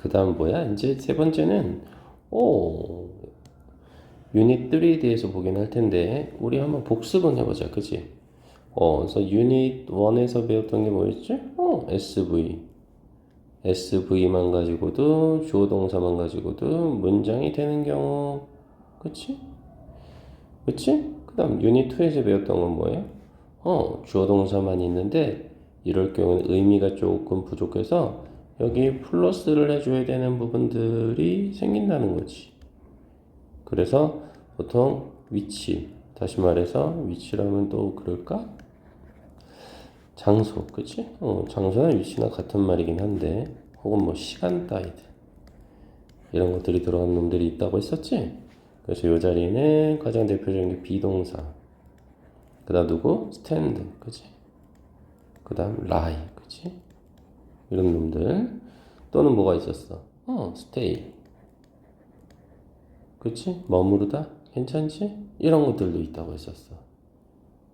그 다음 뭐야? 이제 세 번째는, 오, 유닛 3에 대해서 보긴 할 텐데, 우리 한번 복습은 해보자. 그치? 그래서 유닛 1에서 배웠던 게 뭐였지? SV. SV만 가지고도, 주어 동사만 가지고도 문장이 되는 경우. 그치? 그치? 그 다음 유닛 2에서 배웠던 건 뭐예요? 주어 동사만 있는데 이럴 경우는 의미가 조금 부족해서 여기 플러스를 해줘야 되는 부분들이 생긴다는 거지. 그래서 보통 위치, 다시 말해서 위치라면 또 그럴까? 장소, 그치? 장소나 위치나 같은 말이긴 한데 혹은 뭐 시간 따위들 이런 것들이 들어간 놈들이 있다고 했었지? 그래서 이 자리는 가장 대표적인 게 비동사, 그 다음 누구? 스탠드, 그치? 그 다음 lie, 그치? 이런 놈들. 또는 뭐가 있었어? stay, 그치? 머무르다, 괜찮지? 이런 것들도 있다고 했었어.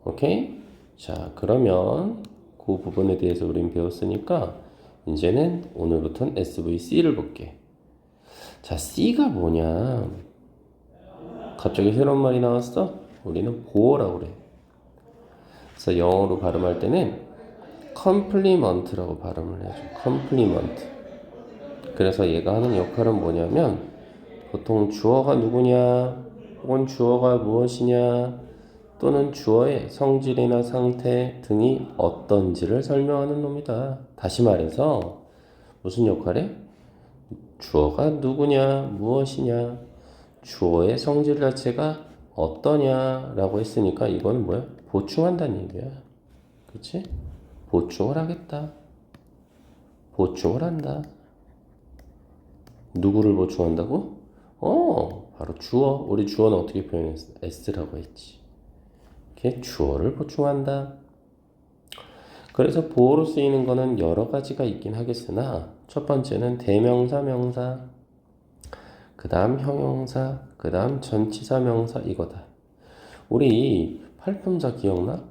오케이? 자, 그러면 그 부분에 대해서 우린 배웠으니까 이제는 오늘부터는 SVC를 볼게. 자, C가 뭐냐? 갑자기 새로운 말이 나왔어? 우리는 보어라고 그래. 그래서 영어로 발음할 때는 컴플리먼트라고 발음을 해줘. 컴플리먼트. 그래서 얘가 하는 역할은 뭐냐면 보통 주어가 누구냐, 혹은 주어가 무엇이냐, 또는 주어의 성질이나 상태 등이 어떤지를 설명하는 놈이다. 다시 말해서 무슨 역할에? 주어가 누구냐, 무엇이냐, 주어의 성질 자체가 어떠냐라고 했으니까 이거는 뭐야? 보충한다는 얘기야. 그치? 보충을 하겠다. 보충을 한다. 누구를 보충한다고? 바로 주어. 우리 주어는 어떻게 표현했어? s라고 했지. 이렇게 주어를 보충한다. 그래서 보어로 쓰이는 거는 여러 가지가 있긴 하겠으나 첫 번째는 대명사, 명사, 그 다음 형용사, 그 다음 전치사, 명사 이거다. 우리 팔품사 기억나?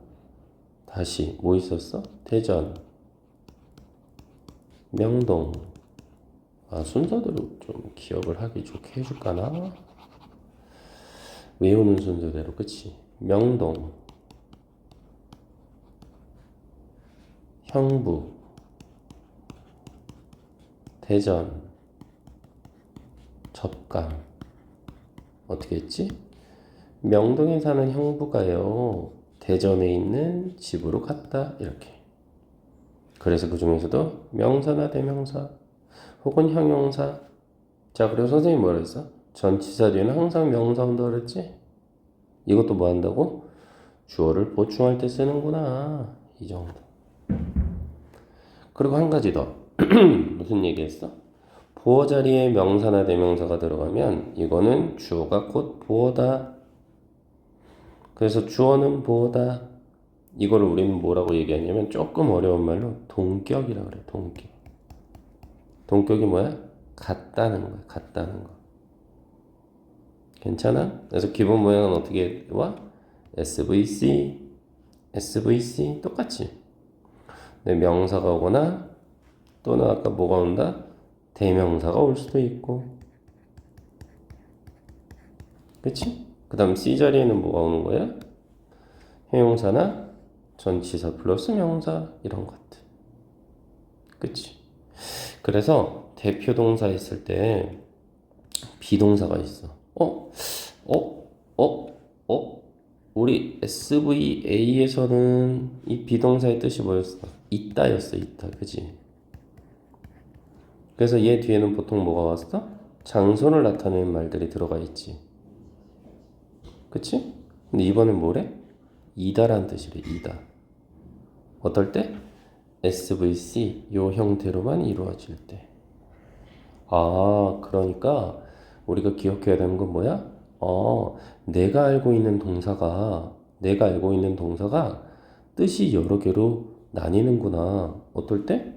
다시 뭐 있었어? 대전, 명동. 순서대로 좀 기억을 하기 좋게 해줄까나? 외우는 순서대로, 그치? 명동, 형부, 대전, 접감. 어떻게 했지? 명동에 사는 형부가요, 대전에 있는 집으로 갔다. 이렇게. 그래서 그 중에서도 명사나 대명사, 혹은 형용사. 자, 그리고 선생님이 뭐라 했어? 전치사 뒤에는 항상 명사 온다 그랬지? 이것도 뭐 한다고? 주어를 보충할 때 쓰는구나. 이 정도. 그리고 한 가지 더. 무슨 얘기했어? 보어 자리에 명사나 대명사가 들어가면 이거는 주어가 곧 보어다. 그래서 주어는 보어다. 이거를 우리는 뭐라고 얘기하냐면 조금 어려운 말로 동격이라 그래. 동격. 동격이 뭐야? 같다는 거야. 같다는 거. 괜찮아? 그래서 기본 모양은 어떻게 와? SVC, SVC 똑같이. 네, 명사가 오거나 또는 아까 뭐가 온다? 대명사가 올 수도 있고. 그치? 그 다음 C 자리에는 뭐가 오는 거야? 형용사나 전치사 플러스 명사 이런 것들. 그치? 그래서 대표 동사 있을 때 비동사가 있어. 어? 어? 어? 우리 SVA에서는 이 비동사의 뜻이 뭐였어? 있다였어, 있다. 그치? 그래서 얘 뒤에는 보통 뭐가 왔어? 장소를 나타내는 말들이 들어가 있지. 그치? 근데 이번엔 뭐래? 이다란 뜻이래, 이다. 어떨 때? SVC, 요 형태로만 이루어질 때. 그러니까 우리가 기억해야 되는 건 뭐야? 내가 알고 있는 동사가 뜻이 여러 개로 나뉘는구나. 어떨 때?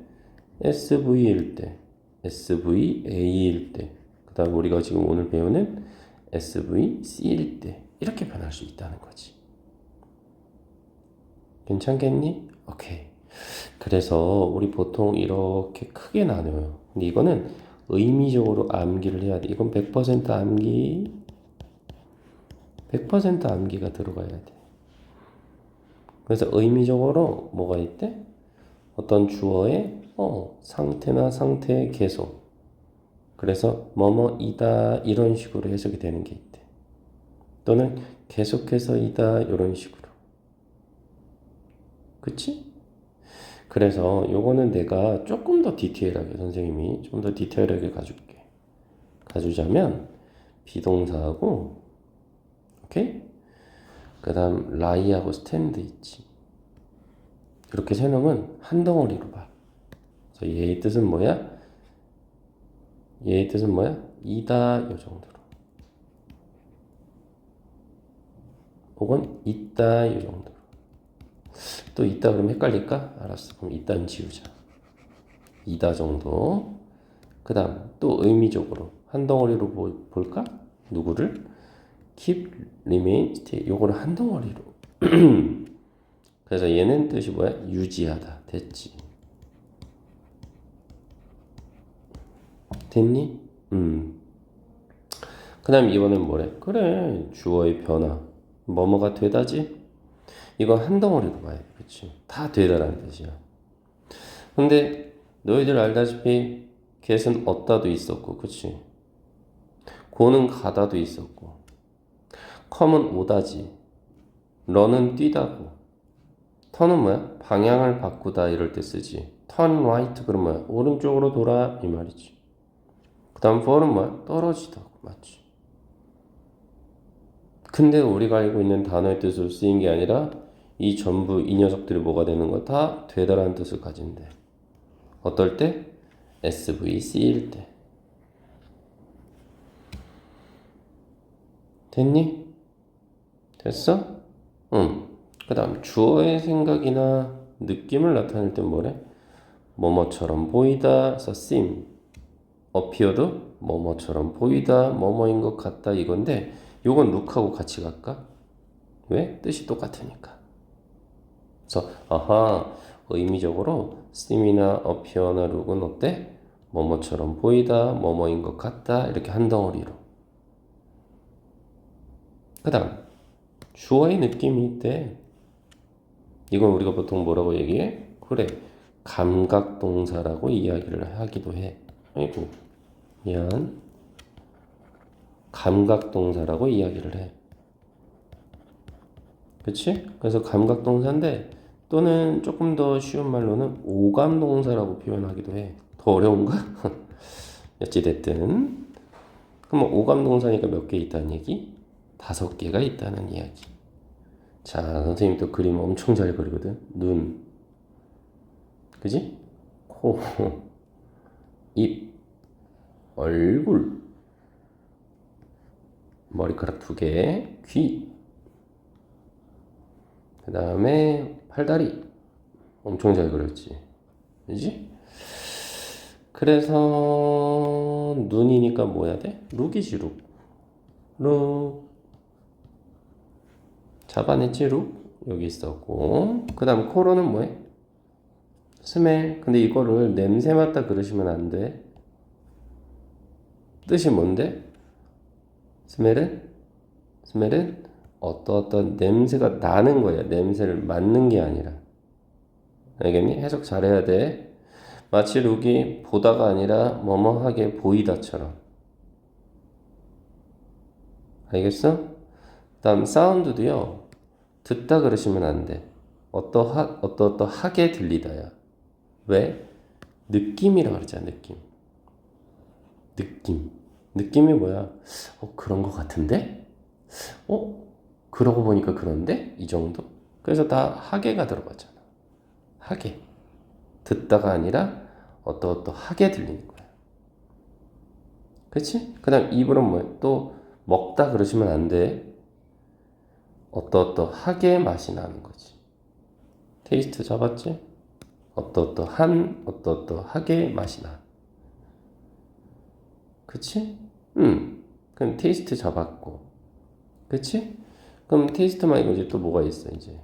SV일 때, SVA일 때, 그 다음 우리가 지금 오늘 배우는 SVC일 때 이렇게 변할 수 있다는 거지. 괜찮겠니? 오케이. 그래서 우리 보통 이렇게 크게 나눠요. 근데 이거는 의미적으로 암기를 해야 돼. 이건 100% 암기, 100% 암기가 들어가야 돼. 그래서 의미적으로 뭐가 있대? 어떤 주어의 상태나 상태의 계속. 그래서 뭐뭐이다 이런 식으로 해석이 되는 게 있대. 또는 계속해서이다 이런 식으로. 그치? 그래서 요거는 내가 조금 더 디테일하게 선생님이 좀 더 디테일하게 가줄게. 가주자면 비동사하고 오케이? 그 다음 라이하고 스탠드 있지. 이렇게 세 놈은 한 덩어리로 봐. 그래서 얘의 뜻은 뭐야? 얘의 뜻은 뭐야? 이다 요 정도로. 혹은 있다 요 정도로. 또 있다 그러면 헷갈릴까? 알았어. 그럼 있다는 지우자. 이다 정도. 그 다음 또 의미적으로 한 덩어리로 볼까? 누구를? keep, remain, stay. 요거를 한 덩어리로. 그래서 얘는 뜻이 뭐야? 유지하다. 됐지. 됐니? 그 다음 이번엔 뭐래? 그래, 주어의 변화. 뭐뭐가 되다지? 이거 한 덩어리로 봐야 돼. 그치? 다 되다라는 뜻이야. 근데 너희들 알다시피 get은 얻다도 있었고, 그치? go는 가다도 있었고, come은 오다지, run은 뛰다고, turn은 뭐야? 방향을 바꾸다 이럴 때 쓰지. turn right 그러면 뭐야? 오른쪽으로 돌아 이 말이지. 그 다음 fall은 뭐야? 떨어지다. 맞지? 근데 우리가 알고 있는 단어의 뜻으로 쓰인 게 아니라 이 전부 이 녀석들이 뭐가 되는 거 다 되다라는 뜻을 가진대. 어떨 때? SVC일 때. 됐니? 됐어? 응. 그 다음 주어의 생각이나 느낌을 나타낼 땐 뭐래? 뭐뭐처럼 보이다, 그래서 seem. appear도 뭐뭐처럼 보이다, 뭐뭐인 것 같다 이건데 요건 look하고 같이 갈까? 왜? 뜻이 똑같으니까. 그래서 아하 의미적으로 seem이나 appear나 look은 어때? 뭐뭐처럼 보이다, 뭐뭐인 것 같다 이렇게 한 덩어리로. 그 다음 주어의 느낌이 있대. 이건 우리가 보통 뭐라고 얘기해? 그래 감각동사라고 이야기를 하기도 해. 아이고 미안. 감각동사라고 이야기를 해. 그치? 그래서 감각동사인데 또는 조금 더 쉬운 말로는 오감동사라고 표현하기도 해. 더 어려운가? 어찌됐든 그럼 오감동사니까 몇 개 있다는 얘기? 5개가 있다는 이야기. 자, 선생님 또 그림 엄청 잘 그리거든. 눈, 그지? 코, 입, 얼굴, 머리카락 2개, 귀, 그 다음에 팔다리. 엄청 잘 그렸지. 그지? 그래서 눈이니까 뭐 해야 돼? 룩이지, 룩. 룩. 잡아냈지, 룩? 여기 있었고. 그 다음 코로는 뭐해? 스멜. 근데 이거를 냄새 맡다 그러시면 안 돼. 뜻이 뭔데? 스멜은? 스멜은 어떤 냄새가 나는 거야. 냄새를 맡는 게 아니라. 알겠니? 해석 잘해야 돼. 마치 룩이 보다가 아니라 뭐뭐하게 보이다처럼. 알겠어? 다음 사운드도요. 듣다 그러시면 안 돼. 어떠하게 들리다야. 왜? 느낌이라 그러잖아. 느낌. 느낌. 느낌이 뭐야? 그런 거 같은데? 그러고 보니까 그런데? 이 정도? 그래서 다 하게가 들어가잖아. 하게. 듣다가 아니라 어떠하게 들리는 거야. 그치? 그 다음 입으로 뭐야? 또 먹다 그러시면 안 돼. 어떠하게 맛이 나는 거지. 테이스트 잡았지? 어떠하게 맛이 나. 그치? 그럼 테이스트 잡았고. 그치? 그럼 테이스트 말고 이제 또 뭐가 있어, 이제?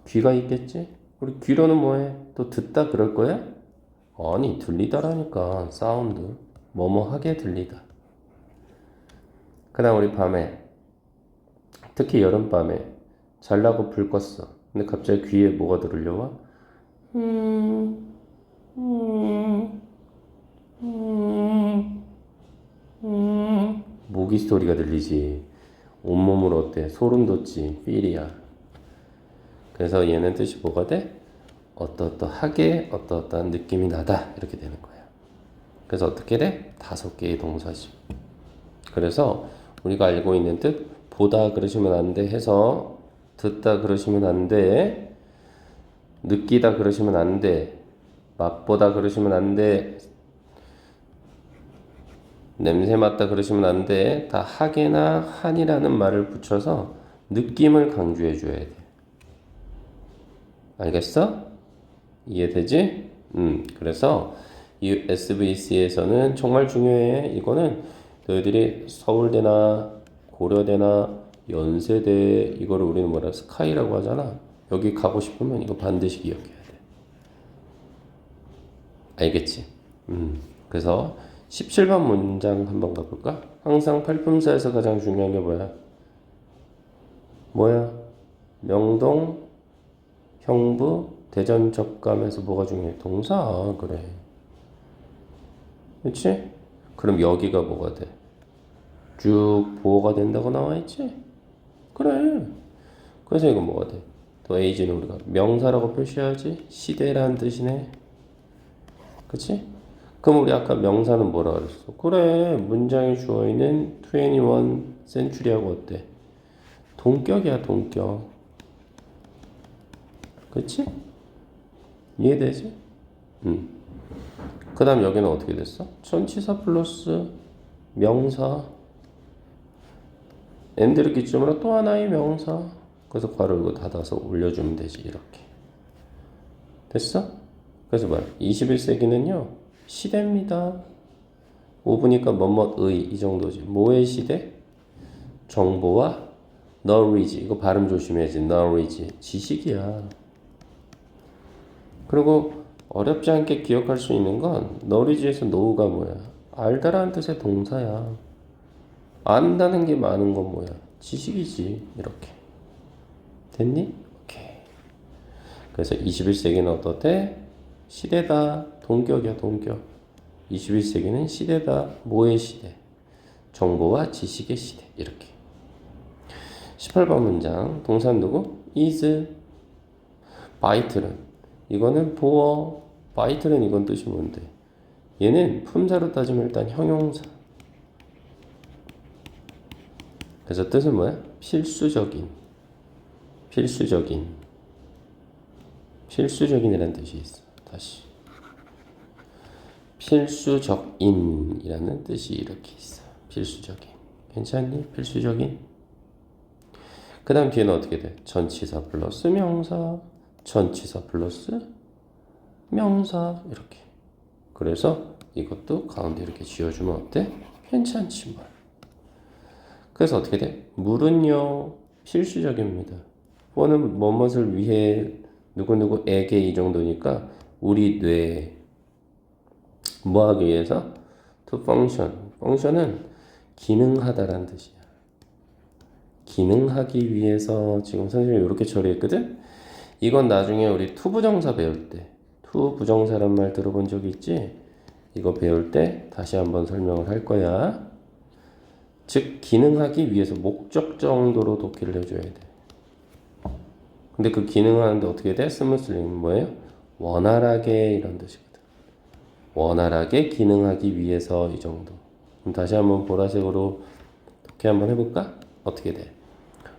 귀가 있겠지? 우리 귀로는 뭐해? 또 듣다 그럴 거야? 아니 들리다라니까. 사운드 뭐뭐 하게 들리다. 그 다음 우리 밤에 특히 여름밤에 잘라고 불 껐어. 근데 갑자기 귀에 뭐가 들려와? 음, 음, 음, 모기 소리가 들리지. 온몸으로 어때? 소름 돋지. 필이야. 그래서 얘는 뜻이 뭐가 돼? 어떠어떠하게 어떠어떠한 느낌이 나다. 이렇게 되는 거야. 그래서 어떻게 돼? 5개의 동사지. 그래서 우리가 알고 있는 뜻 보다 그러시면 안 돼 해서 듣다 그러시면 안 돼. 느끼다 그러시면 안 돼. 맛보다 그러시면 안 돼. 냄새 맡다 그러시면 안 돼. 다 하게나 한이라는 말을 붙여서 느낌을 강조해 줘야 돼. 알겠어? 이해되지? 그래서 이 SVC에서는 정말 중요해. 이거는 너희들이 서울대나 고려대나 연세대 이거를 우리는 뭐라 스카이라고 하잖아. 여기 가고 싶으면 이거 반드시 기억해야 돼. 알겠지? 그래서 17번 문장 한번 가볼까? 항상 팔품사에서 가장 중요한 게 뭐야? 뭐야? 명동, 형부, 대전, 적감에서 뭐가 중요해? 동사. 그래. 그치? 그럼 여기가 뭐가 돼? 쭉 보호가 된다고 나와 있지? 그래. 그래서 이거 뭐가 돼? 더 에이지는 우리가 명사라고 표시하지? 시대라는 뜻이네. 그치? 그럼 우리 아까 명사는 뭐라 그랬어? 그래. 문장에 주어있는 21 century하고 어때? 동격이야, 동격. 그치? 이해되지? 그 다음 여기는 어떻게 됐어? 전치사 플러스 명사. 엔드를 기점으로 또 하나의 명사. 그래서 괄호 이거 닫아서 올려주면 되지. 이렇게. 됐어? 그래서 뭐야? 21세기는요. 시대입니다. 5분이니까 뭐뭐의 이 정도지. 뭐의 시대? 정보와 knowledge. 이거 발음 조심해야지. knowledge. 지식이야. 그리고 어렵지 않게 기억할 수 있는 건 knowledge에서 know가 뭐야? 알다라는 뜻의 동사야. 안다는 게 많은 건 뭐야? 지식이지. 이렇게. 됐니? 오케이. 그래서 21세기는 어떻대? 시대다. 동격이야, 동격. 21세기는 시대다. 뭐의 시대? 정보와 지식의 시대. 이렇게. 18번 문장. 동사 누구? is. 바이트는. 이거는 보어. 바이트는 이건 뜻이 뭔데? 얘는 품사로 따지면 일단 형용사. 그래서 뜻은 뭐야? 필수적인. 필수적인. 필수적인이라는 뜻이 있어. 다시. 필수적인이라는 뜻이 이렇게 있어. 필수적인. 괜찮니? 필수적인. 그 다음 뒤에는 어떻게 돼? 전치사 플러스 명사. 전치사 플러스 명사. 이렇게. 그래서 이것도 가운데 이렇게 지어주면 어때? 괜찮지 뭘. 그래서 어떻게 돼? 물은요 필수적입니다. 뭐는 뭐뭇을 위해 누구누구에게 이 정도니까 우리 뇌에 뭐 하기 위해서? to function. function은 기능하다라는 뜻이야. 기능하기 위해서 지금 선생님이 이렇게 처리했거든? 이건 나중에 우리 투부정사 배울 때 투부정사란 말 들어본 적 있지? 이거 배울 때 다시 한번 설명을 할 거야. 즉 기능하기 위해서 목적 정도로 독해를 해줘야 돼. 근데 그 기능하는데 어떻게 돼? 스무슬리 뭐예요? 원활하게 이런 뜻이거든. 원활하게 기능하기 위해서 이 정도. 그럼 다시 한번 보라색으로 독해 한번 해볼까? 어떻게 돼?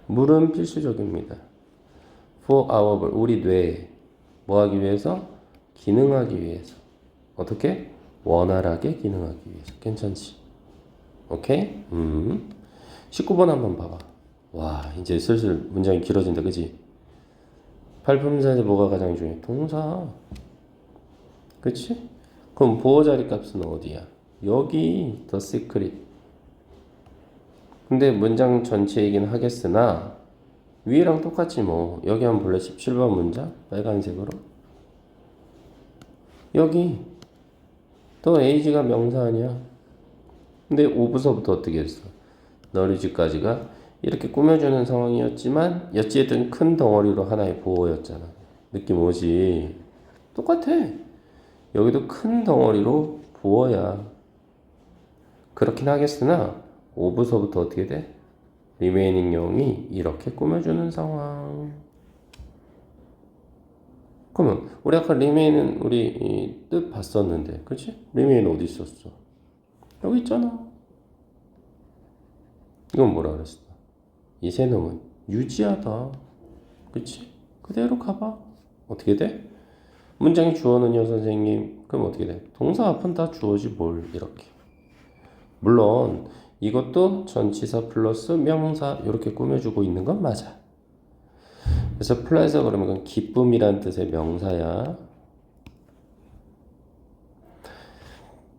물은 필수적입니다. For our brain, 우리 뇌에 뭐 하기 위해서? 기능하기 위해서. 어떻게? 원활하게 기능하기 위해서. 괜찮지? 오케이? 19번 한번 봐봐. 와, 이제 슬슬 문장이 길어진다, 그지? 팔품사에서 뭐가 가장 중요해? 동사. 그치? 그럼 보호 자리 값은 어디야? 여기, the secret. 근데 문장 전체이긴 하겠으나, 위에랑 똑같지 뭐. 여기 한번 볼래? 17번 문장? 빨간색으로. 여기. 너 age가 명사 아니야? 근데 오부서부터 어떻게 했어? 너리지까지가 이렇게 꾸며주는 상황이었지만 어찌됐든 큰 덩어리로 하나의 보호였잖아. 느낌 오지? 똑같아. 여기도 큰 덩어리로 보호야. 그렇긴 하겠으나 오부서부터 어떻게 돼? 리메이닝 0이 이렇게 꾸며주는 상황. 그러면 우리 아까 리메인은 우리 뜻 봤었는데, 그렇지? 리메인 어디 있었어? 여기 있잖아. 이건 뭐라 그랬어? 이 세 놈은 유지하다. 그치? 그대로 가봐. 어떻게 돼? 문장이 주어는요, 선생님. 그럼 어떻게 돼? 동사 앞은 다 주어지 뭘 이렇게. 물론 이것도 전치사 플러스 명사 이렇게 꾸며주고 있는 건 맞아. 그래서 플레저 그러면 기쁨이란 뜻의 명사야.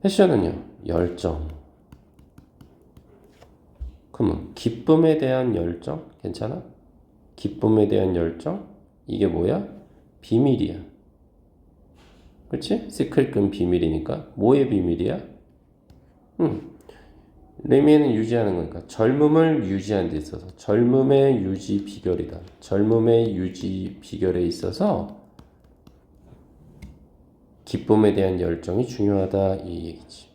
패션은요, 열정. 그러면 기쁨에 대한 열정 괜찮아? 기쁨에 대한 열정 이게 뭐야? 비밀이야. 그렇지? 시크릿은 비밀이니까 뭐의 비밀이야? 레미에는 유지하는 거니까 젊음을 유지하는 데 있어서 젊음의 유지 비결이다. 젊음의 유지 비결에 있어서 기쁨에 대한 열정이 중요하다 이 얘기지.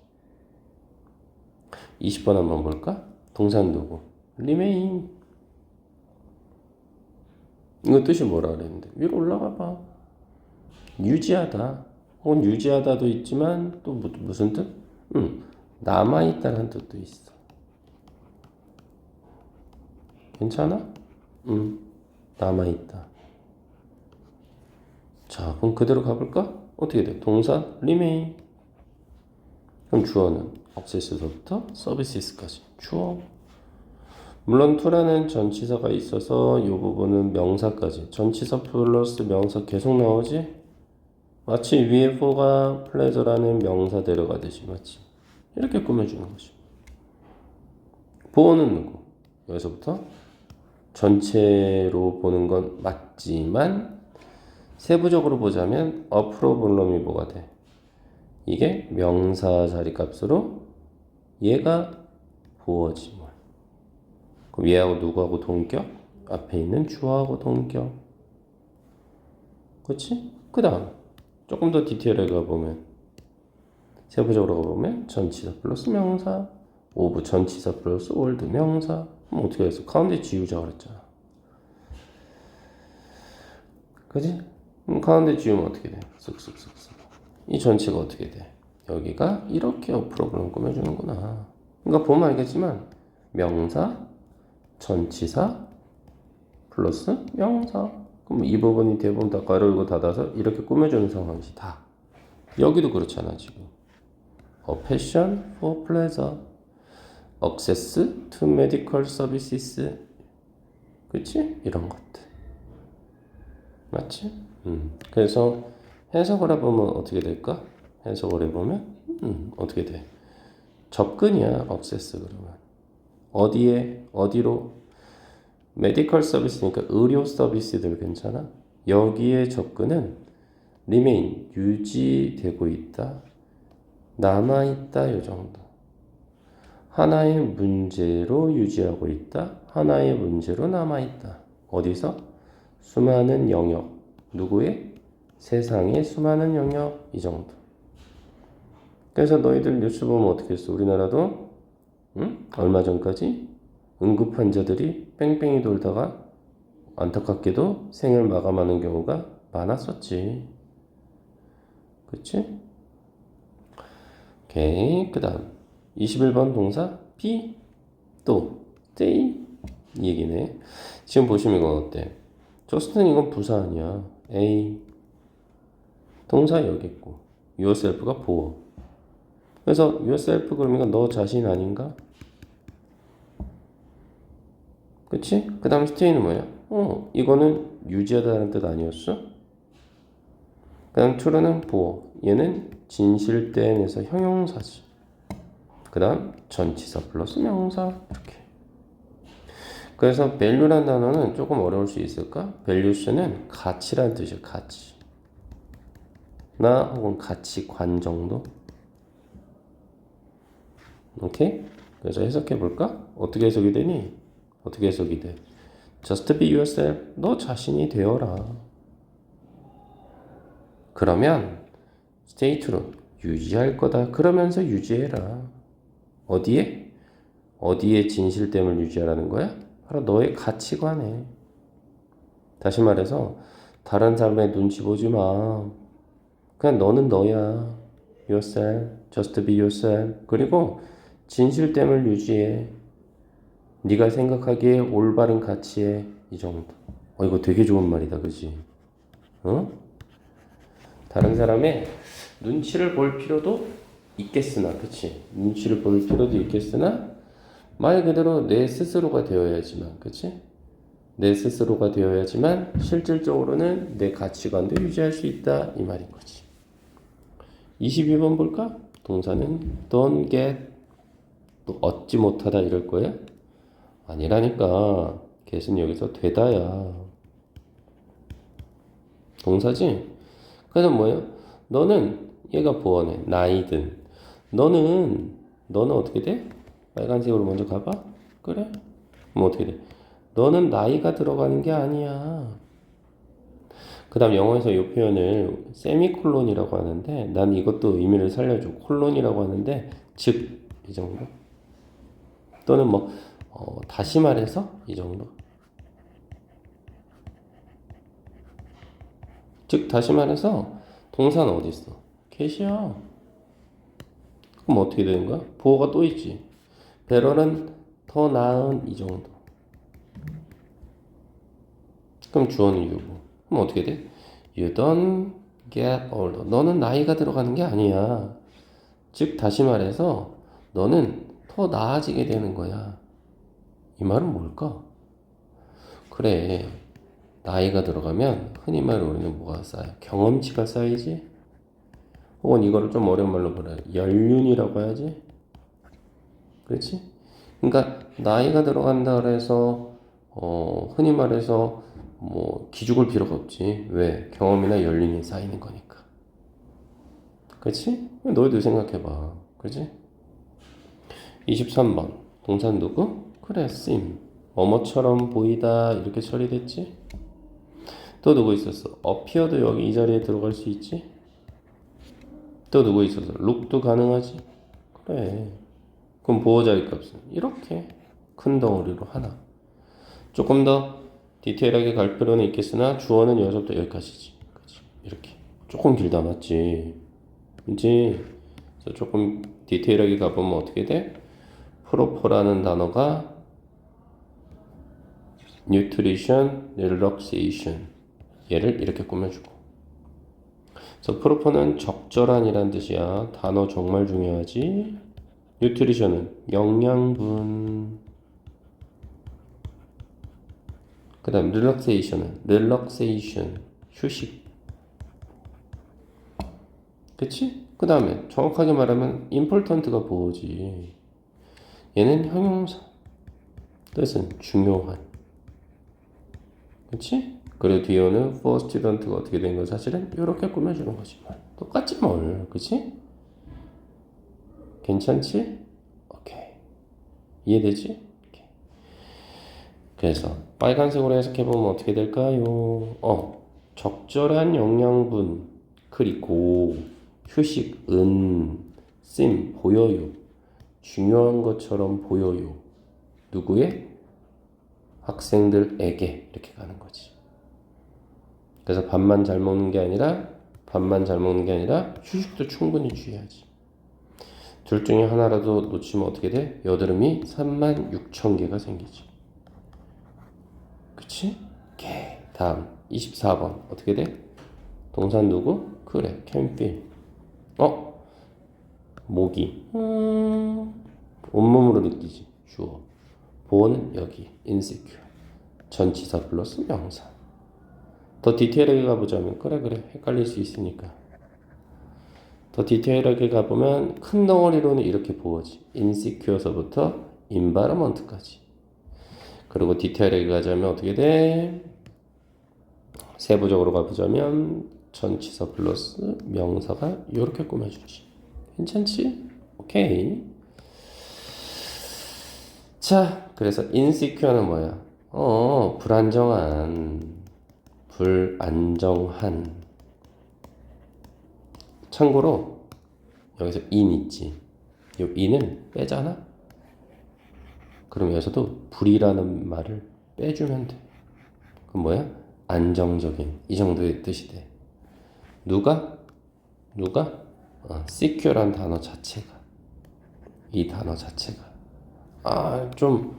20번 한번 볼까? 동사누구? remain. 이거 뜻이 뭐라 그랬는데 위로 올라가 봐. 유지하다 혹은 유지하다도 있지만 또 무슨 뜻? 남아있다는 뜻도 있어. 괜찮아? 남아있다. 자, 그럼 그대로 가볼까? 어떻게 돼? 동사 remain. 그럼 주어는 access서부터 services까지 주어. 물론 to라는 전치사가 있어서 이 부분은 명사까지. 전치사 플러스 명사 계속 나오지? 마치 위에 for가 pleasure라는 명사 데려가듯이 마치 이렇게 꾸며주는 거지. 보어는 누구? 여기서부터 전체로 보는 건 맞지만 세부적으로 보자면 어프로블럼이 뭐가 돼? 이게 명사 자리값으로 얘가 보어지 뭘. 그럼 얘하고 누구하고 동격? 앞에 있는 주어하고 동격. 그렇지? 그 다음 조금 더 디테일하게 가보면 세부적으로 가보면 전치사 플러스 명사 오브 전치사 플러스 올드 명사. 그럼 어떻게 해서 가운데 지우자 그랬잖아. 그지? 그럼 가운데 지우면 어떻게 돼? 쓱쓱쓱쓱. 이 전체가 어떻게 돼? 여기가 이렇게 프로그램 꾸며주는구나. 그러니까 보면 알겠지만 명사, 전치사, 플러스 명사. 그럼 이 부분이 대부분 다 가로열고 닫아서 이렇게 꾸며주는 상황이지 다. 여기도 그렇잖아 지금. A passion for pleasure, access to medical services. 그치? 이런 것들. 맞지? 그래서 해석을 해보면 어떻게 될까? 해석을 해보면 어떻게 돼? 접근이야. access 그러면 어디에? 어디로? 메디컬 서비스니까 의료 서비스들 괜찮아? 여기에 접근은 remain 유지되고 있다. 남아있다 요 정도. 하나의 문제로 유지하고 있다. 하나의 문제로 남아있다. 어디서? 수많은 영역. 누구의? 세상의 수많은 영역. 이 정도. 그래서 너희들 뉴스 보면 어떻게 했어? 우리나라도 얼마 전까지 응급 환자들이 뺑뺑이 돌다가 안타깝게도 생을 마감하는 경우가 많았었지. 그치? 오케이. 그 다음 21번 동사 be 또 stay 이 얘기네. 지금 보시면 이건 어때? 저스트는 이건 부사 아니야. A 동사 여기 있고 yourself가 보어. 그래서 yourself 그러면 너 자신 아닌가? 그치? 그 다음 stay는 뭐야? 이거는 유지하다는 뜻 아니었어? 그 다음 true는 보어. 얘는 진실된에서 형용사지. 그 다음 전치사 플러스 명사 이렇게. 그래서 value란 단어는 조금 어려울 수 있을까? values는 가치란 뜻이야. 가치. 나 혹은 가치관 정도? 오케이? 그래서 해석해 볼까? 어떻게 해석이 되니? 어떻게 해석이 돼? Just be yourself. 너 자신이 되어라. 그러면 stay true. 유지할 거다. 그러면서 유지해라. 어디에? 어디에 진실됨을 유지하라는 거야? 바로 너의 가치관에. 다시 말해서 다른 사람의 눈치 보지 마. 그냥 너는 너야. yourself. Just be yourself. 그리고 진실됨을 유지해. 네가 생각하기에 올바른 가치에 이 정도. 이거 되게 좋은 말이다. 그지? 어? 다른 사람의 눈치를 볼 필요도 있겠으나, 그치? 눈치를 볼 필요도 있겠으나, 말 그대로 내 스스로가 되어야지만, 그치? 내 스스로가 되어야지만, 실질적으로는 내 가치관도 유지할 수 있다. 이 말인 거지. 22번 볼까? 동사는 don't get, 또 얻지 못하다 이럴 거야? 아니라니까. get은 여기서 되다야. 동사지? 그래서 뭐예요? 너는 얘가 보어네. 나이든. 너는 어떻게 돼? 빨간색으로 먼저 가봐. 그래? 그럼 어떻게 돼? 너는 나이가 들어가는 게 아니야. 그 다음 영어에서 이 표현을 세미콜론이라고 하는데 난 이것도 의미를 살려줘. 콜론이라고 하는데 즉 이 정도. 또는 뭐 다시 말해서 이 정도. 즉 다시 말해서 동사는 어디 있어? get이야. 그럼 어떻게 되는 거야? 보어가 또 있지. better는 더 나은 이 정도. 그럼 주어는 you고. 그럼 어떻게 돼? You don't get older. 너는 나이가 들어가는 게 아니야. 즉 다시 말해서 너는 더 나아지게 되는 거야. 이 말은 뭘까? 그래. 나이가 들어가면 흔히 말로 우리는 뭐가 쌓여? 경험치가 쌓이지? 혹은 이거를 좀 어려운 말로 뭐라 해? 연륜이라고 해야지? 그렇지? 그러니까 나이가 들어간다 그래서 흔히 말해서 뭐 기죽을 필요가 없지. 왜? 경험이나 연륜이 쌓이는 거니까. 그렇지? 너희도 생각해봐. 그렇지? 23번 동사 누구? 그래, seem. 뭐뭐처럼 보이다 이렇게 처리됐지? 또 누구 있었어? appear도 여기 이 자리에 들어갈 수 있지? 또 누구 있었어? look도 가능하지? 그래. 그럼 보호자의 값은 이렇게 큰 덩어리로 하나. 조금 더 디테일하게 갈 필요는 있겠으나 주어는 여기서부터 여기까지지. 그치? 이렇게 조금 길다 맞지? 그치? 그래서 조금 디테일하게 가보면 어떻게 돼? 프로포라는 단어가 nutrition, relaxation 얘를 이렇게 꾸며주고. 그래서 프로포는 적절한이란 뜻이야. 단어 정말 중요하지. nutrition은 영양분. 그 다음 relaxation은 relaxation 휴식. 그치? 그 다음에 정확하게 말하면 important가 뭐지? 얘는 형용사. 뜻은 중요한. 그치? 그리고 뒤에는 for student가 어떻게 된 거 사실은 이렇게 꾸며주는 거지. 똑같지 뭘. 그치? 괜찮지? 오케이. 이해되지? 오케이. 그래서 빨간색으로 해석해보면 어떻게 될까요? 적절한 영양분 그리고 휴식은 씀 보여요. 중요한 것처럼 보여요. 누구의? 학생들에게 이렇게 가는 거지. 그래서 밥만 잘 먹는 게 아니라 휴식도 충분히 취해야지. 둘 중에 하나라도 놓치면 어떻게 돼? 여드름이 36,000개가 생기지. 그치? 오케이. 다음 24번 어떻게 돼? 동사 누구? 그래, can feel. 모기. 온몸으로 느끼지. 주어. 보어는 여기 insecure. 전치사 플러스 명사. 더 디테일하게 가보자면 그래 헷갈릴 수 있으니까 더 디테일하게 가보면 큰 덩어리로는 이렇게 보어지. insecure서부터 environment까지. 그리고 디테일하게 가자면 어떻게 돼? 세부적으로 가보자면 전치사 플러스 명사가 이렇게 꾸며주지. 괜찮지? 오케이. 자, 그래서 insecure는 뭐야? 불안정한. 참고로 여기서 in 있지. 이 in을 빼잖아? 그럼 여기서도 불이라는 말을 빼주면 돼. 그럼 뭐야? 안정적인. 이 정도의 뜻이 돼. 누가? secure란 단어 자체가. 이 단어 자체가. 좀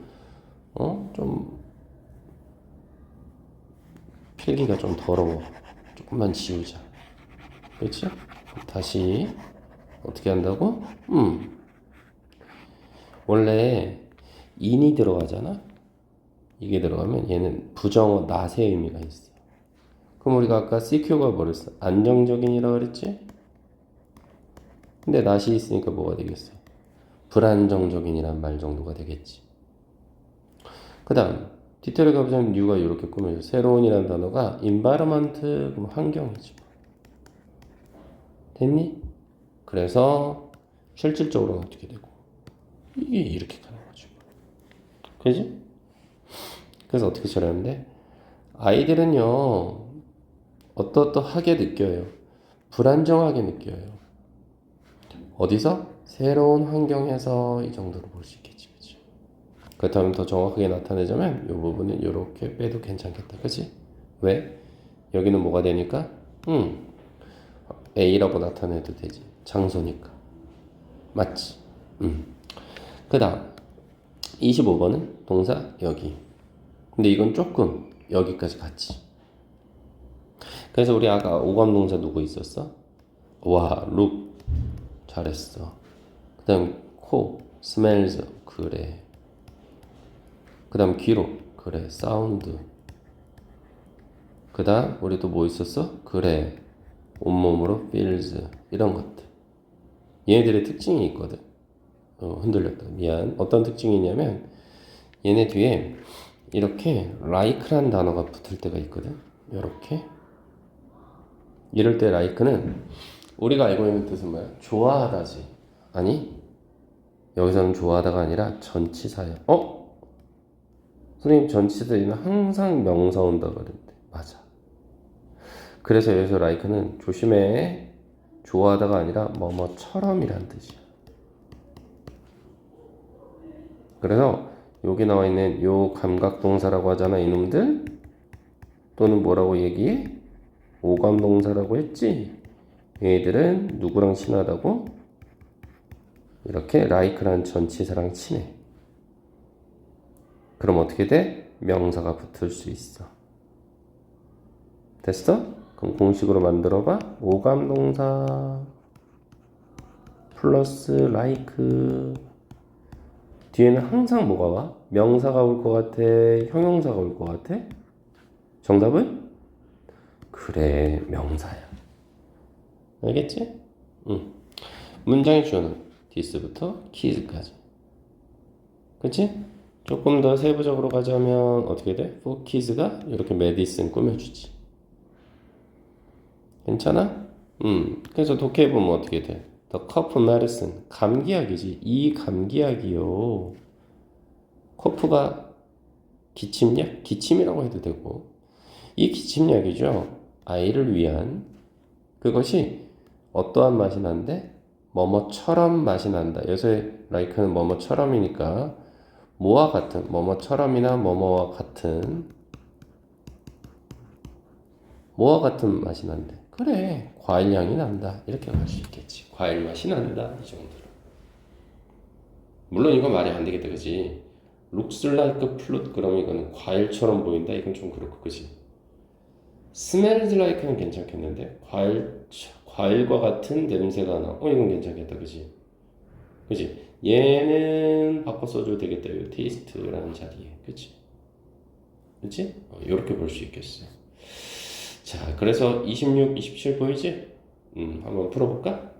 필기가 좀 더러워. 조금만 지우자. 그렇지? 다시 어떻게 한다고? 원래 in이 들어가잖아. 이게 들어가면 얘는 부정어 not의 의미가 있어. 그럼 우리가 아까 secure가 뭐랬어? 안정적인이라 그랬지? 근데 not이 있으니까 뭐가 되겠어? 불안정적인이란 말 정도가 되겠지. 그 다음 디테일에 가보자면 U가 이렇게 꾸며져. 새로운이라는 단어가 environment, 그럼 환경이지. 됐니? 그래서 실질적으로는 어떻게 되고 이게 이렇게 가는 거죠. 그지? 그래서 어떻게 처리하는데 아이들은요 어떠하게 느껴요. 불안정하게 느껴요. 어디서? 새로운 환경에서 이 정도로 볼 수 있겠지. 그치? 그렇다면 더 정확하게 나타내자면 이 부분은 이렇게 빼도 괜찮겠다. 그치? 왜? 여기는 뭐가 되니까? A라고 나타내도 되지. 장소니까. 맞지? 그 다음 25번은 동사 여기. 근데 이건 조금 여기까지 갔지. 그래서 우리 아까 오감 동사 누구 있었어? 와, look. 잘했어. 그 다음 코, smells. 그래. 그 다음 귀로. 그래. 사운드. 그 다음 우리 또 뭐 있었어? 그래. 온몸으로 feels. 이런 것들. 얘네들의 특징이 있거든. 흔들렸다. 미안. 어떤 특징이냐면 얘네 뒤에 이렇게 like란 단어가 붙을 때가 있거든. 이렇게. 이럴 때 like는 우리가 알고 있는 뜻은 뭐야? 좋아하다지. 아니, 여기서는 좋아하다가 아니라 전치사야. 선생님 전치사에는 항상 명사 온다 그랬는데. 맞아. 그래서 여기서 like는 조심해. 좋아하다가 아니라 뭐뭐처럼이란 뜻이야. 그래서 여기 나와 있는 요 감각동사라고 하잖아, 이놈들. 또는 뭐라고 얘기해? 오감동사라고 했지. 얘들은 누구랑 친하다고? 이렇게 like란 전치사랑 친해. 그럼 어떻게 돼? 명사가 붙을 수 있어. 됐어? 그럼 공식으로 만들어봐. 오감동사 플러스 like. 뒤에는 항상 뭐가 와? 명사가 올 것 같아? 형용사가 올 것 같아? 정답은? 그래, 명사야. 알겠지? 응. 문장의 주어는 this부터 kis까지. 그치? 조금 더 세부적으로 가자면 어떻게 돼? for kids가 이렇게 medicine 꾸며주지. 괜찮아? 그래서 독해 보면 어떻게 돼? The cough medicine. 감기약이지. 이 감기약이요. 코프가 기침약? 기침이라고 해도 되고. 이 기침약이죠. 아이를 위한. 그것이 어떠한 맛이 난데? 뭐뭐처럼 맛이 난다. 여기서의 like는 뭐뭐처럼이니까 뭐와 같은, 뭐뭐처럼이나 뭐뭐와 같은, 뭐와 같은 맛이 난대. 그래, 과일 향이 난다. 이렇게 할 수 있겠지. 과일 맛이 난다. 이 정도로. 물론 이건 말이 안 되겠다, 그지? looks like fruit. 그럼 이거는 과일처럼 보인다. 이건 좀 그렇고, 그지? smells like는 괜찮겠는데? 과일과 같은 냄새가 나. 이건 괜찮겠다, 그지? 그지? 얘는 바꿔 써줘도 되겠다. 이 taste라는 자리에. 그치? 그치? 이렇게 볼 수 있겠어. 자, 그래서 26, 27 보이지? 한번 풀어볼까?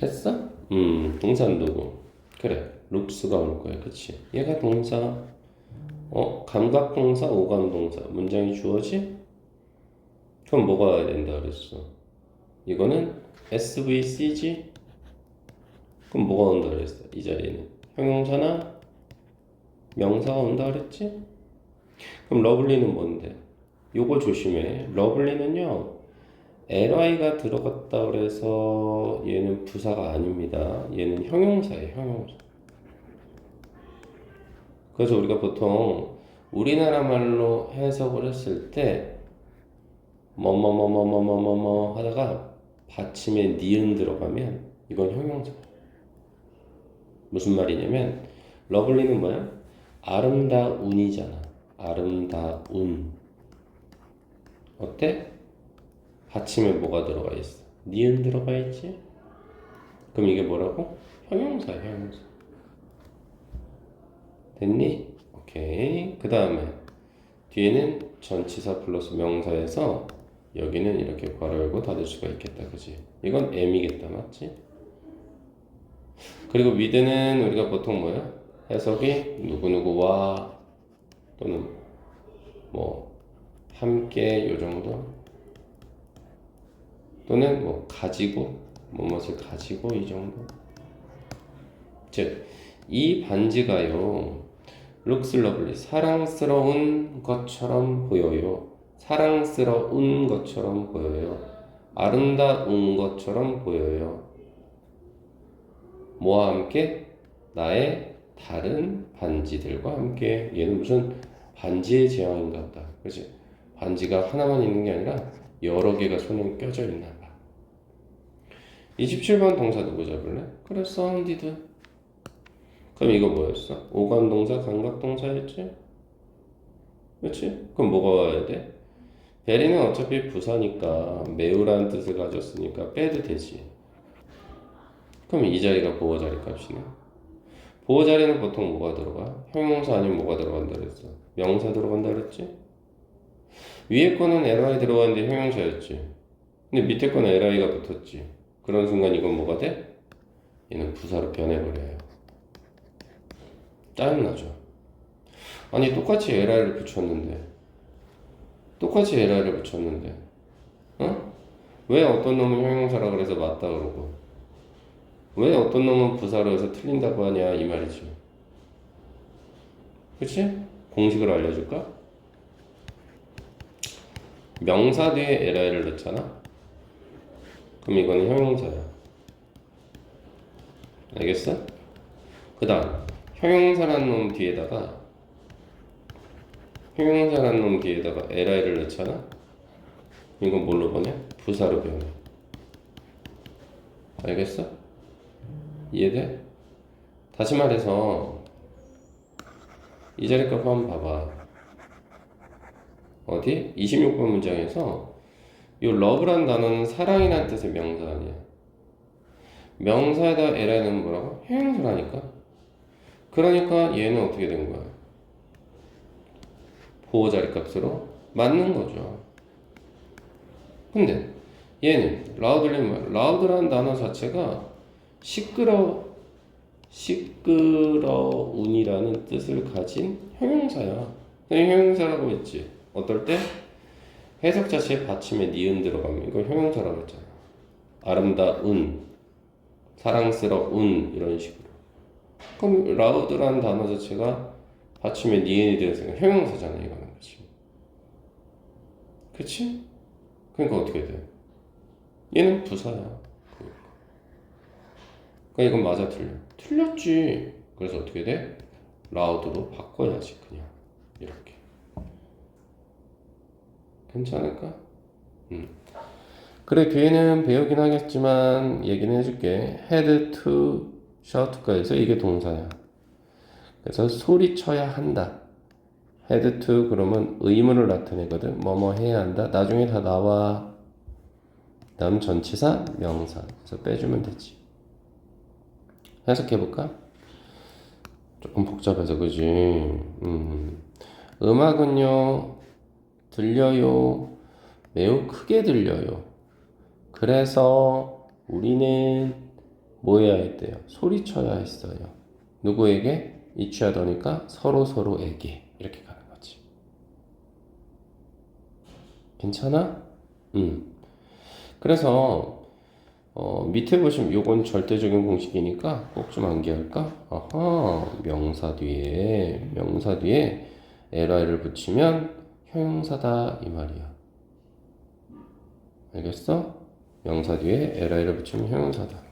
했어? 동사는 누구? 그래, looks가 올 거야, 그치? 얘가 동사, 감각동사, 오감동사, 문장이 주어지? 그럼 뭐가 와야 된다 그랬어? 이거는 SVC지? 그럼 뭐가 온다 그랬어? 이 자리에는 형용사나 명사가 온다 그랬지? 그럼 러블리는 뭔데? 요거 조심해. 러블리는요, ly가 들어갔다 그래서 얘는 부사가 아닙니다. 얘는 형용사예요, 형용사. 그래서 우리가 보통 우리나라 말로 해석을 했을 때 뭐뭐뭐뭐뭐뭐뭐 하다가 받침에 니은 들어가면 이건 형용사. 무슨 말이냐면 러블리는 뭐야? 아름다운이잖아. 아름다운. 어때? 받침에 뭐가 들어가 있어? 니은 들어가 있지? 그럼 이게 뭐라고? 형용사야, 형용사. 됐니? 오케이. 그 다음에 뒤에는 전치사 플러스 명사에서 여기는 이렇게 괄호 열고 닫을 수가 있겠다, 그지? 이건 M이겠다, 맞지? 그리고 with는 우리가 보통 뭐야? 해석이 누구누구와 또는 뭐 함께 요 정도 또는 뭐 가지고 뭐뭇을 가지고 이 정도. 즉 이 반지가요 looks lovely 사랑스러운 것처럼 보여요. 사랑스러운 것처럼 보여요. 아름다운 것처럼 보여요. 뭐와 함께? 나의 다른 반지들과 함께. 얘는 무슨 반지의 제왕인가 보다. 그치? 반지가 하나만 있는 게 아니라 여러 개가 손에 껴져 있나 봐. 27번 동사 누구 잡을래? 그래, sounded. 그럼 이거 뭐였어? 오감동사, 감각동사였지? 그치? 그럼 뭐가 와야 돼? 베리는 어차피 부사니까 매우라는 뜻을 가졌으니까 빼도 되지. 그럼 이 자리가 보호 자리 값이네. 보호 자리는 보통 뭐가 들어가? 형용사 아니면 뭐가 들어간다 그랬어? 명사 들어간다 그랬지? 위에 거는 ly 들어가는데 형용사였지. 근데 밑에 거는 ly가 붙었지. 그런 순간 이건 뭐가 돼? 얘는 부사로 변해버려요. 짜증나죠? 아니 똑같이 ly를 붙였는데 어? 왜 어떤 놈은 형용사라 그래서 맞다 그러고 왜 어떤 놈은 부사로 해서 틀린다고 하냐 이 말이지. 그치? 공식을 알려줄까? 명사 뒤에 ly를 넣잖아? 그럼 이거는 형용사야. 알겠어? 그 다음 형용사라는 놈 뒤에다가 ly를 넣잖아? 이건 뭘로 보내? 부사로 변해. 알겠어? 이해돼? 다시 말해서 이 자리 값 한번 봐봐. 어디? 26번 문장에서 이 love란 단어는 사랑이라는 뜻의 명사 아니야. 명사에다 ly는 뭐라고? 형용사라니까. 그러니까 얘는 어떻게 된 거야? 보호 자리 값으로 맞는 거죠. 근데 얘는 loud는 뭐야? loud라는 단어 자체가 시끄러운이라는 뜻을 가진 형용사야. 형용사라고 했지. 어떨 때? 해석 자체에 받침에 니은 들어가면 이거 형용사라고 했잖아. 아름다운, 사랑스러운 이런 식으로. 그럼 loud라는 단어 자체가 받침에 니은이 되어서 형용사잖아. 이거는 그치? 그치? 그러니까 어떻게 돼? 얘는 부사야. 그러니까 이건 맞아 틀려? 틀렸지. 그래서 어떻게 돼? loud로 바꿔야지 그냥 이렇게. 괜찮을까? 그래 뒤에는 배우긴 하겠지만 얘기는 해줄게. had to, shout가 해서 이게 동사야. 그래서 소리쳐야 한다. had to 그러면 의문을 나타내거든. 뭐뭐 해야 한다. 나중에 다 나와. 다음 전치사, 명사. 그래서 빼주면 되지. 해석해볼까? 조금 복잡해서 그지. 음악은요 들려요. 매우 크게 들려요. 그래서 우리는 뭐 해야 했대요? 소리쳐야 했어요. 누구에게? each other니까 서로에게 이렇게 가는 거지. 괜찮아? 그래서 밑에 보시면 요건 절대적인 공식이니까 꼭 좀 암기할까? 아하, 명사 뒤에 ly를 붙이면 형용사다 이 말이야. 알겠어? 명사 뒤에 ly를 붙이면 형용사다.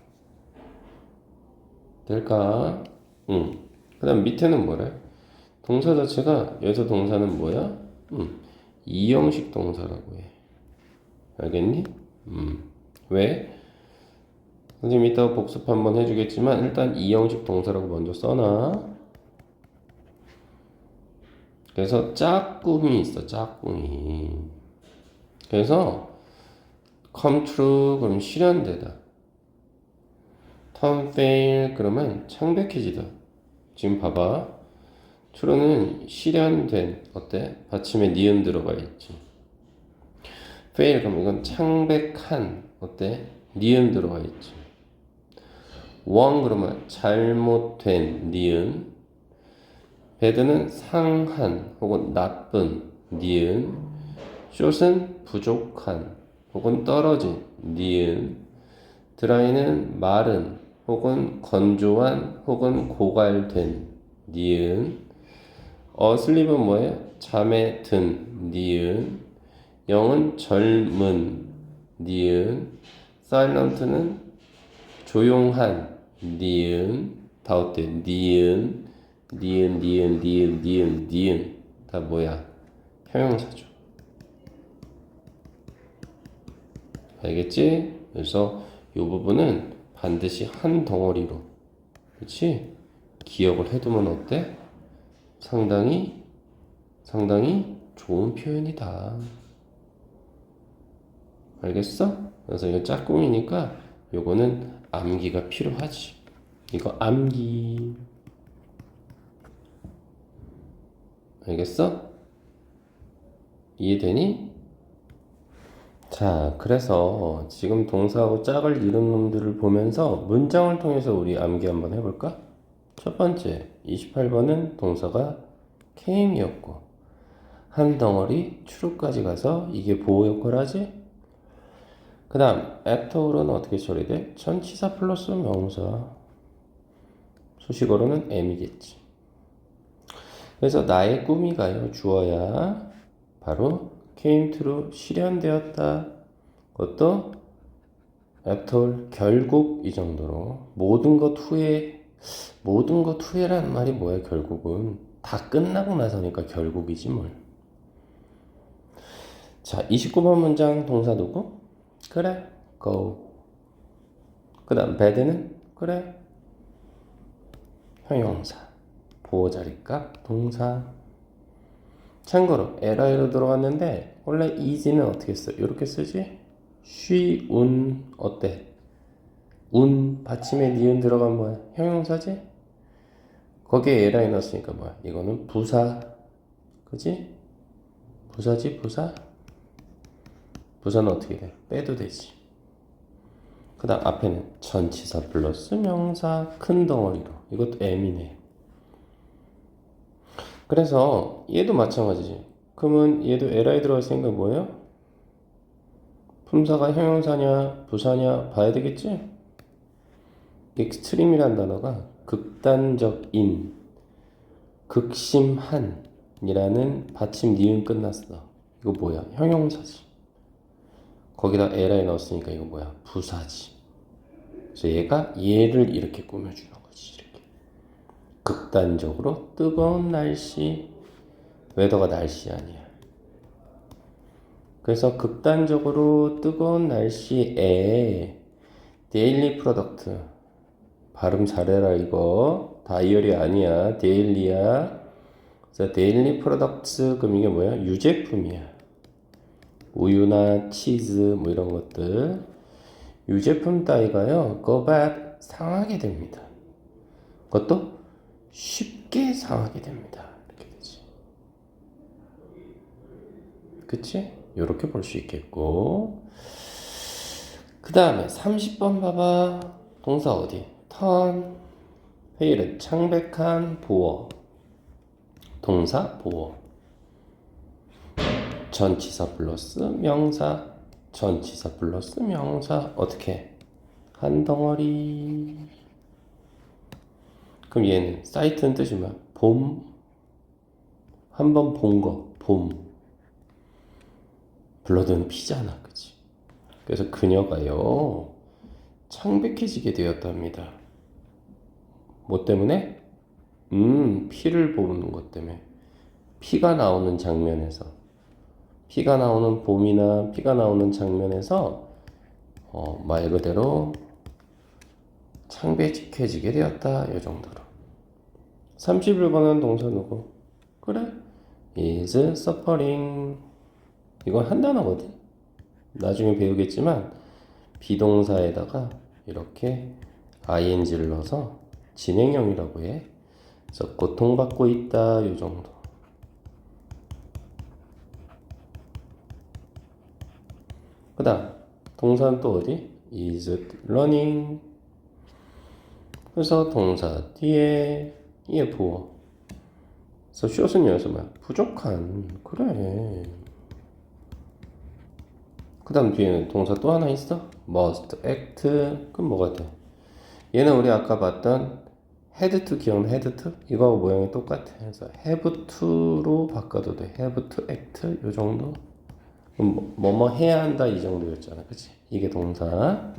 될까? 그 다음 밑에는 뭐래? 동사 자체가 여기서 동사는 뭐야? 이형식 동사라고 해. 알겠니? 왜? 선생님 이따가 복습 한번 해주겠지만 일단 이형식 동사라고 먼저 써놔. 그래서 짝꿍이 있어. 짝꿍이. 그래서 come true 그러면 실현되다. turn fail 그러면 창백해지다. 지금 봐봐. true는 실현된 어때? 받침에 니은 들어가 있지. fail 그러면 이건 창백한 어때? 니은 들어가 있지. wrong 그러면 잘못된 니은. bad는 상한 혹은 나쁜 니은. short은 부족한 혹은 떨어진 니은. dry는 마른 혹은 건조한 혹은 고갈된 니은. asleep은 뭐예요? 잠에 든 니은. 영은 젊은 니은. silent는 조용한 니은. 다 어때? 니은 다 뭐야? 형용사죠. 알겠지? 그래서 이 부분은 반드시 한 덩어리로, 그렇지? 기억을 해두면 어때? 상당히 좋은 표현이다. 알겠어? 그래서 이거 짝꿍이니까 요거는 암기가 필요하지. 이거 암기. 알겠어? 이해되니? 자, 그래서 지금 동사하고 짝을 이룬 놈들을 보면서 문장을 통해서 우리 암기 한번 해볼까? 첫 번째, 28번은 동사가 came이었고 한 덩어리 추루까지 가서 이게 보호 역할을 하지? 그 다음 after는 어떻게 처리돼? 전치사 플러스 명사. 수식어로는 am이겠지. 그래서 나의 꿈이가요 주어야 바로 came true 실현되었다. 그것도 after 결국 이 정도로 모든 것 후에라는 말이 뭐야? 결국은 다 끝나고 나서니까 결국이지 뭘. 자, 29번 문장 동사 누구? 그래, go. 그 다음 bad는 그래, 형용사. 보호자리값 동사. 참고로 ly로 들어갔는데 원래 is는 어떻게 써? 이렇게 쓰지? she, 어때? 받침에 니은 들어간 뭐야? 형용사지? 거기에 li 넣었으니까 뭐야? 이거는 부사. 그지? 부사지 부사? 부사는 어떻게 돼? 빼도 되지. 그 다음 앞에는 전치사 플러스 명사 큰 덩어리로. 이것도 m이네. 그래서 얘도 마찬가지지. 그러면 얘도 li 들어갔으니까 뭐예요? 품사가 형용사냐 부사냐 봐야 되겠지? extreme이란 단어가 극단적인, 극심한이라는 받침 니은 끝났어. 이거 뭐야? 형용사지. 거기다 li 넣었으니까 이거 뭐야? 부사지. 그래서 얘를 이렇게 꾸며주는 거지. 이렇게. 극단적으로 뜨거운 날씨. 웨더가 날씨 아니야. 그래서 극단적으로 뜨거운 날씨에 데일리 프로덕트. 발음 잘해라 이거. 다이어리 아니야. 데일리야. 그래서 데일리 프로덕트 그럼 이게 뭐야? 유제품이야. 우유나 치즈 뭐 이런 것들. 유제품 따위가요. go bad 상하게 됩니다. 그것도 쉽게 상하게 됩니다. 이렇게 되지. 그치? 이렇게 볼 수 있겠고. 그 다음에 30번 봐봐. 동사 어디? turn 페일은 창백한 보어. 동사 보어. 전치사 플러스 명사. 전치사 플러스 명사. 어떻게? 한 덩어리. 그럼 얘는 사이트는 뜻이 뭐야? 봄. 한번 본 거. 봄. 블러드는 피잖아, 그치? 그래서 그녀가요 창백해지게 되었답니다. 뭐 때문에? 피를 보는 것 때문에. 피가 나오는 장면에서, 피가 나오는 봄이나 피가 나오는 장면에서 말 그대로 창백해지게 되었다. 이 정도로. 31번은 동사 누구? 그래? is suffering. 이건 한 단어거든. 나중에 배우겠지만 비동사에다가 이렇게 ing를 넣어서 진행형이라고 해. 그래서 고통받고 있다. 이 정도. 그 다음 동사는 또 어디? is running. 그래서 동사 뒤에 얘 부어. 그래서 short은 여기서 뭐야? 부족한. 그래. 그 다음 뒤에는 동사 또 하나 있어? must act. 그럼 뭐가 돼? 얘는 우리 아까 봤던 had to 기억나? had to? 이거하고 모양이 똑같아. 그래서 have to로 바꿔도 돼. have to act. 요 정도? 뭐뭐 해야 한다 이 정도였잖아. 그치? 이게 동사.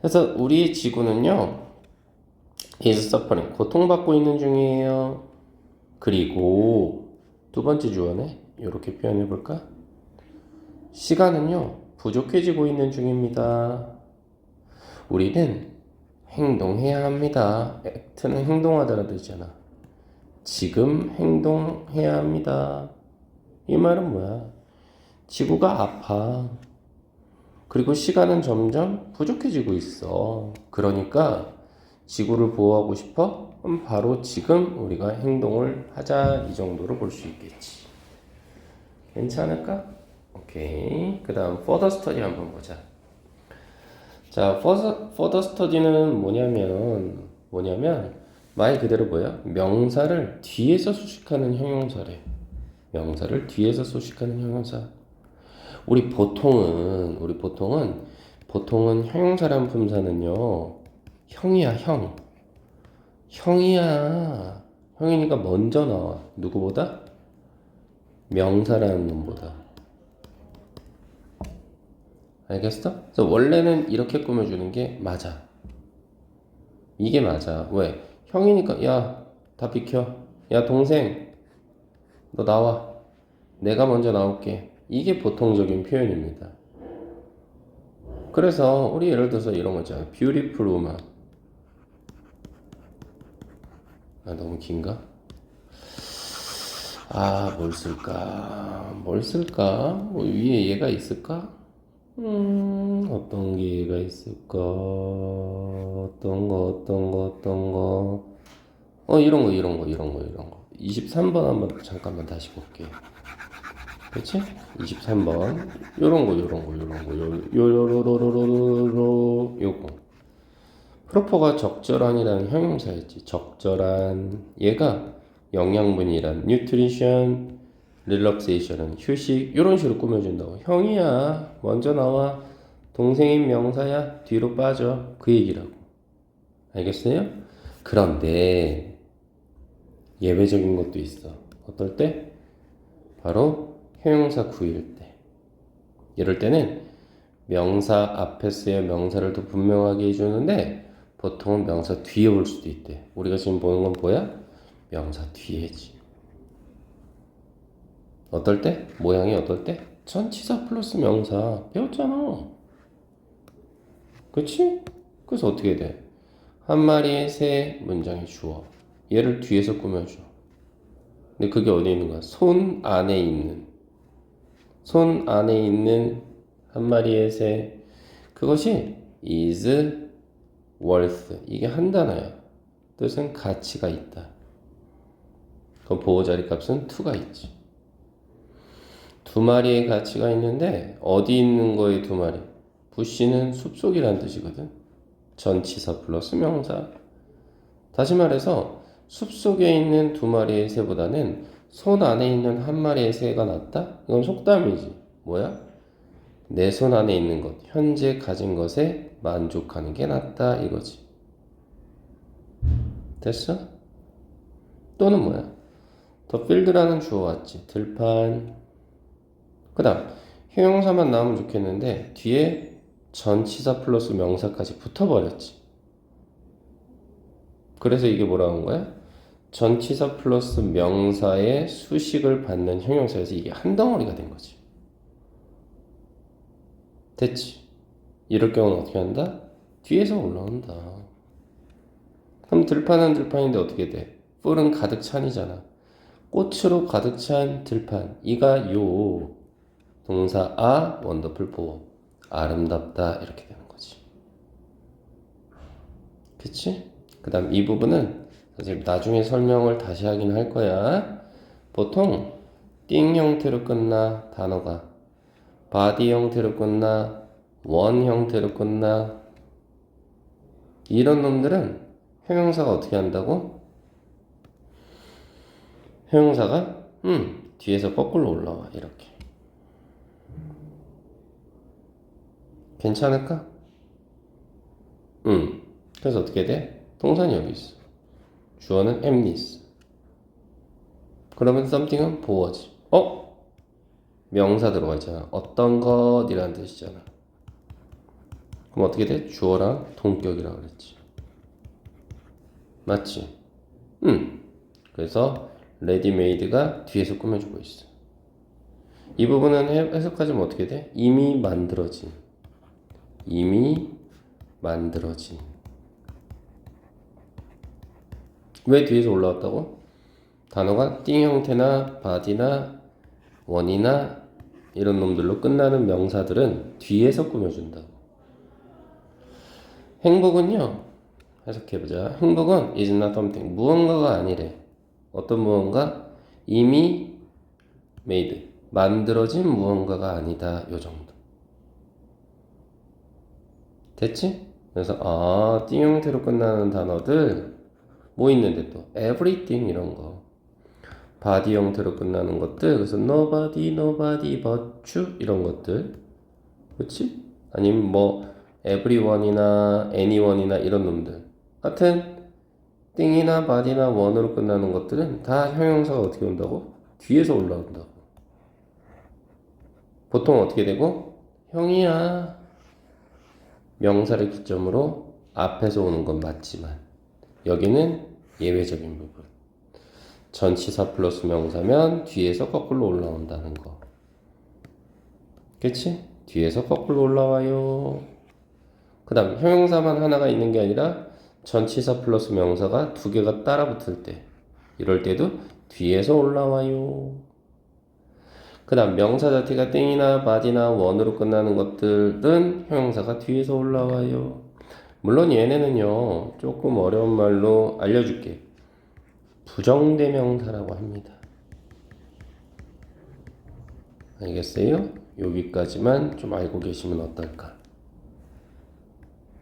그래서 우리 지구는요 is suffering. 고통받고 있는 중이에요. 그리고 두 번째 주어네. 이렇게 표현해 볼까? 시간은요 부족해지고 있는 중입니다. 우리는 행동해야 합니다. act는 행동하다는 뜻이잖아. 지금 행동해야 합니다. 이 말은 뭐야? 지구가 아파. 그리고 시간은 점점 부족해지고 있어. 그러니까 지구를 보호하고 싶어? 그럼 바로 지금 우리가 행동을 하자. 이 정도로 볼 수 있겠지. 괜찮을까? 오케이. 그 다음 further study 한번 보자. 자, further study는 뭐냐면 말 그대로 뭐야? 명사를 뒤에서 수식하는 형용사래. 명사를 뒤에서 수식하는 형용사. 우리 보통은 형용사란 품사는요 형이야. 형이야. 형이니까 먼저 나와. 누구보다? 명사라는 놈보다. 알겠어? 그래서 원래는 이렇게 꾸며주는 게 맞아. 이게 맞아. 왜? 형이니까 야, 다 비켜. 야, 동생, 너 나와. 내가 먼저 나올게. 이게 보통적인 표현입니다. 그래서 우리 예를 들어서 이런 거 있잖아. beautiful woman. 아, 너무 긴가? 아, 뭘 쓸까? 뭐 위에 얘가 있을까? 어떤 게 얘가 있을까? 어떤 거. 이런 거. 23번 한번 잠깐만 다시 볼게요. 그치? 23번. 요거. 프로퍼가 적절한이라는 형용사였지. 적절한. 얘가 영양분이란 nutrition, relaxation은 휴식. 이런 식으로 꾸며준다고. 형이야. 먼저 나와. 동생인 명사야. 뒤로 빠져. 그 얘기라고. 알겠어요? 그런데 예외적인 것도 있어. 어떨 때? 바로 형용사 구일 때. 이럴 때는 명사 앞에 쓰여 명사를 더 분명하게 해주는데 보통은 명사 뒤에 올 수도 있대. 우리가 지금 보는 건 뭐야? 명사 뒤에지. 어떨 때? 모양이 어떨 때? 전치사 플러스 명사 배웠잖아. 그치? 그래서 어떻게 돼? 한 마리의 새 문장의 주어. 얘를 뒤에서 꾸며줘. 근데 그게 어디 있는 거야? 손 안에 있는 한 마리의 새. 그것이 is worth. 이게 한 단어야. 뜻은 가치가 있다. 그 보호자리 값은 to가 있지. 두 마리의 가치가 있는데 어디 있는 거에 두 마리? 부시는 숲속이란 뜻이거든. 전치사 플러스 명사. 다시 말해서 숲속에 있는 두 마리의 새보다는 손 안에 있는 한 마리의 새가 낫다? 이건 속담이지. 뭐야? 내 손 안에 있는 것, 현재 가진 것에 만족하는 게 낫다 이거지. 됐어? 또는 뭐야? 더 필드라는 주어 왔지. 들판. 그 다음 형용사만 나오면 좋겠는데 뒤에 전치사 플러스 명사까지 붙어버렸지. 그래서 이게 뭐라는 거야? 전치사 플러스 명사의 수식을 받는 형용사에서 이게 한 덩어리가 된 거지. 됐지? 이럴 경우는 어떻게 한다? 뒤에서 올라온다. 그럼 들판은 들판인데 어떻게 돼? 뿔은 가득 찬이잖아. 꽃으로 가득 찬 들판. 이가 요 동사 원더풀 보어. 아름답다 이렇게 되는 거지. 그치? 그 다음 이 부분은 사실 나중에 설명을 다시 하긴 할 거야. 보통 띵 형태로 끝나 단어가 body 형태로 끝나 원 형태로 끝나 이런 놈들은 형용사가 어떻게 한다고? 형용사가 뒤에서 거꾸로 올라와 이렇게. 괜찮을까? 그래서 어떻게 돼? 동사는 여기 있어. 주어는 amnis. 그러면 something은 보어지. 명사 들어가 있잖아. 어떤 것이라는 뜻이잖아. 그럼 어떻게 돼? 주어랑 동격이라고 그랬지. 맞지? 그래서 레디메이드가 뒤에서 꾸며주고 있어. 이 부분은 해석하자면 어떻게 돼? 이미 만들어진. 이미 만들어진. 왜 뒤에서 올라왔다고? 단어가 띵 형태나 바디나 원이나 이런 놈들로 끝나는 명사들은 뒤에서 꾸며준다고. 행복은요, 해석해보자. 행복은 is not something. 무언가가 아니래. 어떤 무언가? 이미 made. 만들어진 무언가가 아니다. 요 정도. 됐지? 그래서 띵 형태로 끝나는 단어들 뭐 있는데 또 everything 이런 거. body 형태로 끝나는 것들. 그래서 nobody but you 이런 것들. 그치? 아니면 뭐 everyone이나 anyone이나 이런 놈들. 하여튼 띵이나 body나 one으로 끝나는 것들은 다 형용사가 어떻게 온다고? 뒤에서 올라온다고. 보통 어떻게 되고? 형이야. 명사를 기점으로 앞에서 오는 건 맞지만 여기는 예외적인 부분. 전치사 플러스 명사면 뒤에서 거꾸로 올라온다는 거. 그치? 뒤에서 거꾸로 올라와요. 그 다음 형용사만 하나가 있는 게 아니라 전치사 플러스 명사가 두 개가 따라 붙을 때 이럴 때도 뒤에서 올라와요. 그 다음 명사 자체가 땡이나 바디나 원으로 끝나는 것들은 형용사가 뒤에서 올라와요. 물론 얘네는요 조금 어려운 말로 알려줄게. 부정대명사라고 합니다. 알겠어요? 여기까지만 좀 알고 계시면 어떨까?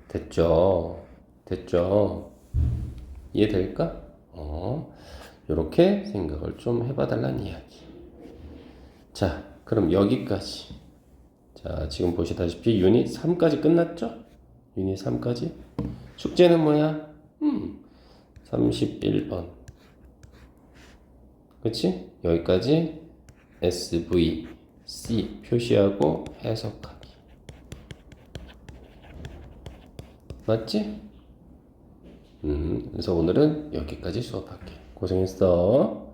됐죠? 됐죠? 이해될까? 요렇게 생각을 좀 해봐달라는 이야기. 자, 그럼 여기까지. 자, 지금 보시다시피 유닛 3까지 끝났죠? 유닛 3까지. 숙제는 뭐야? 31번. 그치? 여기까지 SV, C 표시하고 해석하기. 맞지? 그래서 오늘은 여기까지 수업할게. 고생했어.